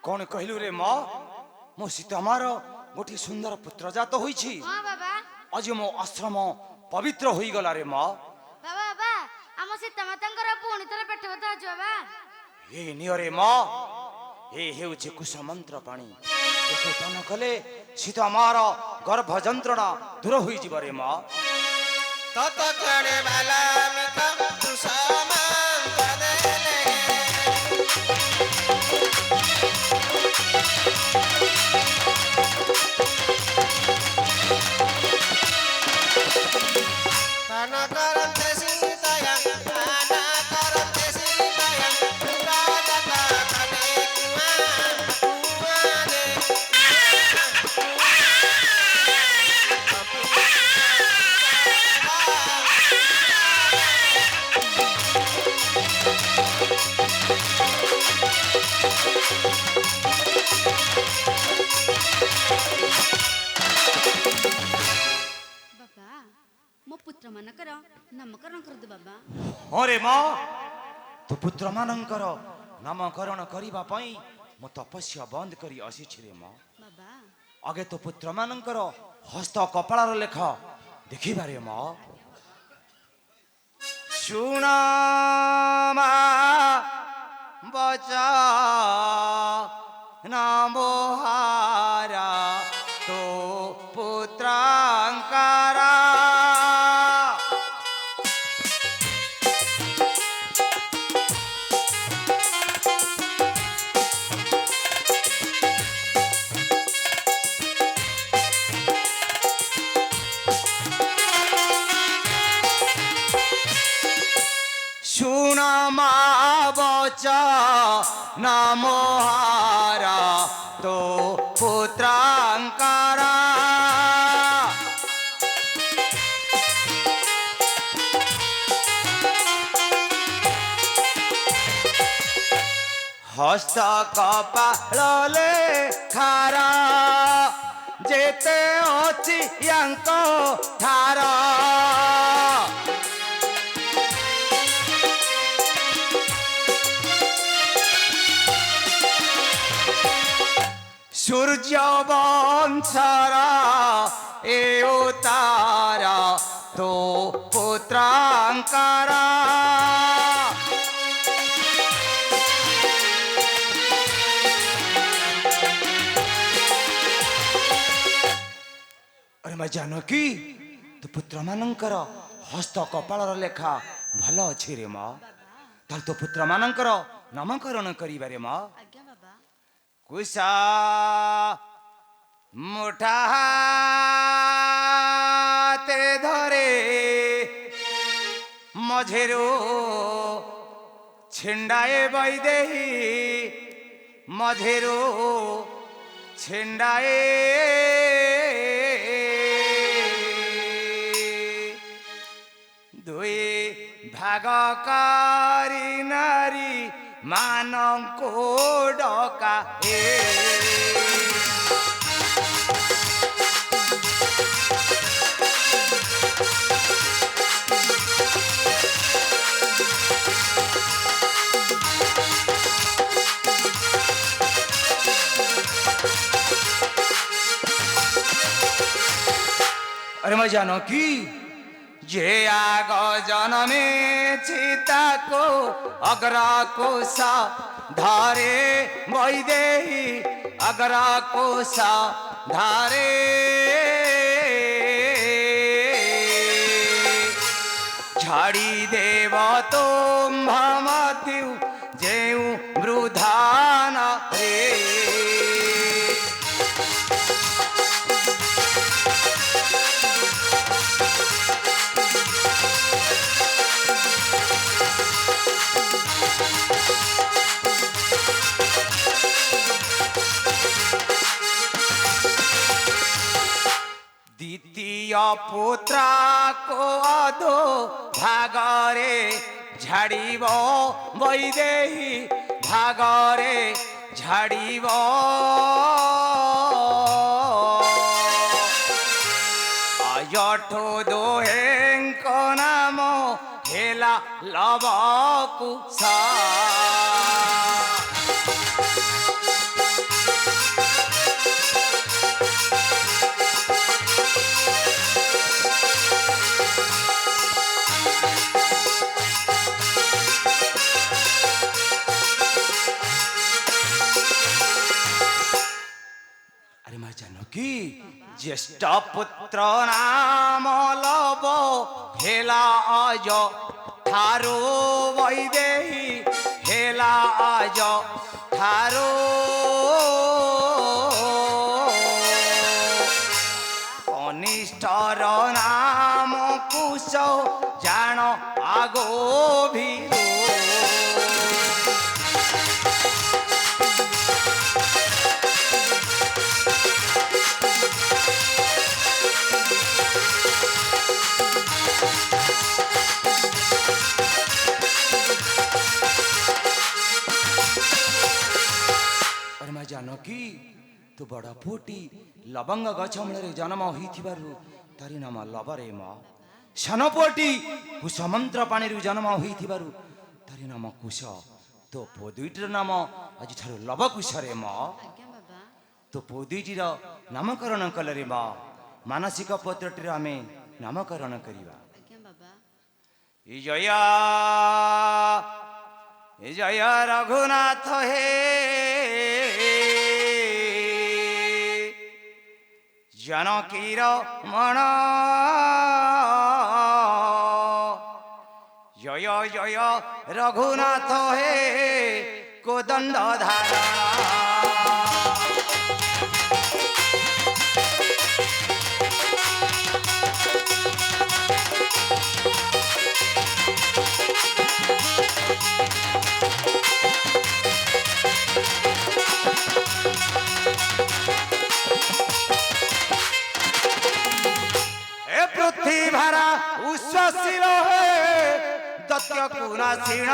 कौन कहलु रे माँ मो सीतामार गोटे सुंदर पुत्र जात होईछि। हां बाबा आज मो आश्रम पवित्र होई गला रे माँ। बाबा बाबा हम सीता मातांकर पुणी तरे पेट बता आजो बाबा। हे नियो रे माँ हे हेउछि कुश मंत्र पानी देखो पान कले सीतामार गर्भ जंत्रणा दूर होई जिव रे माँ। तत कणे बाला मिका कुसमंत्र देले पान करते सीताया पान करते सीताया राजा का कने कुआ कुआ दे ନାମକରଣ କରିଦେ ବାବା। ହଁ ରେ ମା ତୋ ପୁତ୍ରମାନଙ୍କର ନାମକରଣ କରିବା ପାଇଁ ମୁଁ ତପସ୍ୟା ବନ୍ଦ କରି ଆସିଛି ରେ ମା। ବାବା ଆଗେ ତୋ ପୁତ୍ରମାନଙ୍କର ହସ୍ତ କପାଳର ଲେଖ ଦେଖିବାରେ ମା। ଶୁଣ ମା ବଚ ନମୋହାରା ତୋ ପୁତ୍ରଙ୍କର ଶୁଣ ମା ବଚ ନମୋହାରା ତୋ ପୁତ୍ରଙ୍କର হস্ত কপালে খারা যেতে অছি ইয়াঙ্ক ঠার সূর্য বংশর এ তার তো পুত্রঙ্কর अरे मैं जानकी तो पुत्र मानकर हस्त कपालर लेखा भल अच्छी रे माँ तार तो पुत्र मानकर नामकरण करिबारे माँ ଆଜ୍ଞା ବାବା। कुशा मुठा ते धरे मझेरो छिंडाए बैदेही मझेरो छिंडाए दुई भागकारी नारी मानको डका अरे मैं जानो की जे आग जनमे चिता को अग्रा को सा धारे बैदेही अग्रा को सा धारे झाड़ी देव तुम भमत्यु जेऊ वृधान रे द्वितीय पुत्र को अधो भागरे झाड़ीब बैदेही भागरे झाड़ीब अयठो दोहेंक नाम हेला लवकुशा अरे मैं जानकी ज्येष्ठ पुत्र नाम लव हेला अज थारो बैदेही हेला अज थारो कनिष्ठर नाम कुश जान आगो भीरो जानकी तू बड़ पुटी लवंग गछ मूल जन्म होइथिबारु तारी नाम लव रे माँ ସାନ ପୁଅଟି କୁଶ ମନ୍ତ୍ର ପାଣିରୁ ଜନ୍ମ ହୋଇଥିବାରୁ ତାର ନାମ କୁଶ। ତୋ ପୁଅ ଦୁଇଟିର ନାମ ଆଜିଠାରୁ ଲବକୁଶରେ ମା। ଆଜ୍ଞା ବାବା। ତୋ ପୁଅ ଦୁଇଟିର ନାମକରଣ କଲରେ ମା। ମାନସିକ ପତ୍ରଟିର ଆମେ ନାମକରଣ କରିବା। ଆଜ୍ଞା ବାବା। ଜୟ ରଘୁନାଥ ହେ ଜାନକୀର ମଣ। ଜୟ ଜୟ ରଘୁନାଥ ହେ କୋଦଣ୍ଡ ଧାରଣ। ପୃଥିଭାରା ଉଶ୍ୱାସିର ହେ ଦତ୍ୟ କୁନାସିଣ।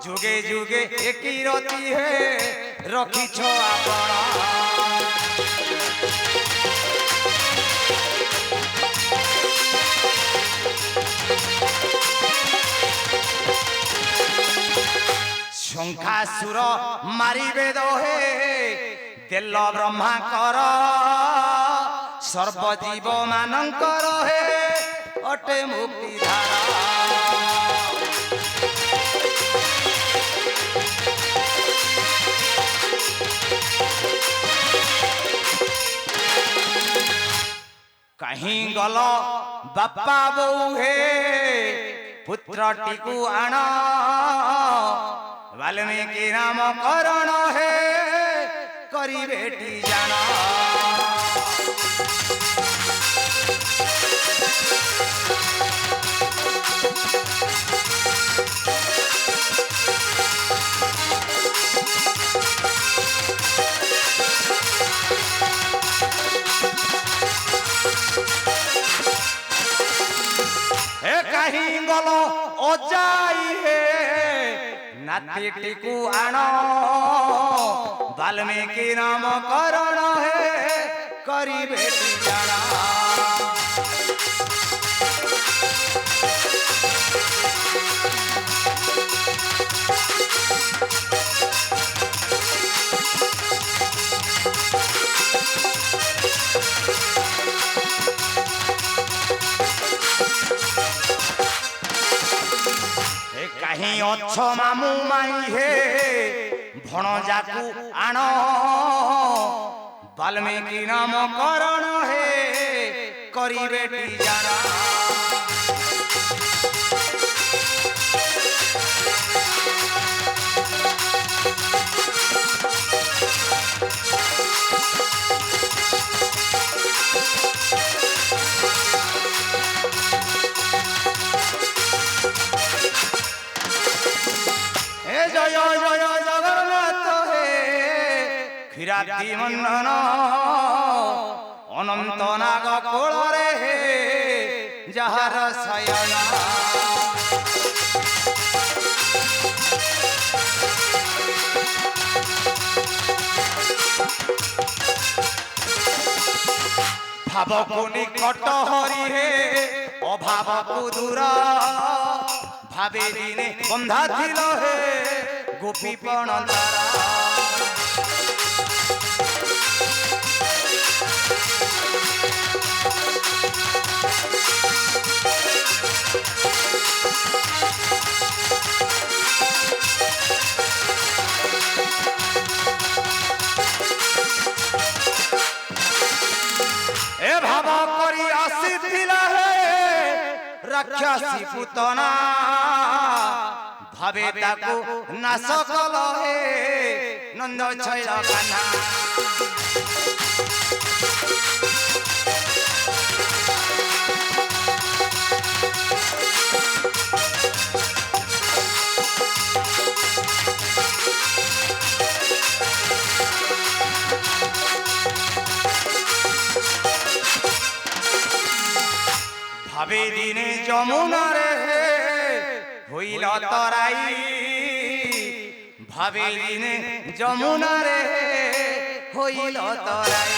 ଯୁଗେ ଯୁଗେ ଏକିରତି ହେ ରଖିଛ ଆପଣ। ଶଙ୍ଖାସୁର ମାରିବେ ଦୋହେ ଦେଲ ବ୍ରହ୍ମାଙ୍କର। ସର୍ବଜୀବ ମାନଙ୍କର ହେ ଅଟେ ମୁକ୍ତିଧାରା। କାହିଁ ଗଲ ବାପା ବୋଉ ହେ ପୁତ୍ରଟିକୁ ଆଣ। ବାଲ୍ମୀକି ନାମକରଣ ହେ କରିବେଟି ଜାଣ। କାହିଁ ଗଲ ଅଜାଇ ହେ ନାତିଟିକୁ ଆଣ। ବାଲ୍ମୀକି ନାମକରଣ ହେ କରିବେଟି ଜାଣ। କାହିଁ ଅଛ ମାମୁ ମାଇ ହେ ଭଣଜାକୁ ଆଣ। ବାଲ୍ମୀକି ନାମକରଣ ହେ କରିବେଟି ଜାଣ। জয় জয় জগন্নাଥ ହେ କ୍ଷୀରାବ୍ଧି ମଣ୍ଡନ। ଅନନ୍ତ ନାଗ କୋଳରେ ହେ ଯାହାର ଶୟନ। ଭାବକୁ ନିକଟ ହରି ହେ ଅଭାବକୁ ଦୂର। ଭାବେ ଦିନେ ବନ୍ଧା ଥିଲ ହେ ଗୋପୀପଣ ଦ୍ୱାରା। ଏ ଭାବ କରି ଆସିଥିଲା ହେ ରାକ୍ଷସୀ ପୁତନା। ଭାବେ ତାକୁ ନାଶ କଲ ହେ ନନ୍ଦ ଛୈଳ କାହ୍ନା। ভাবে দিনে যমুনারে হইল তরাই। ভাবে দিনে যমুনারে হইল তরাই।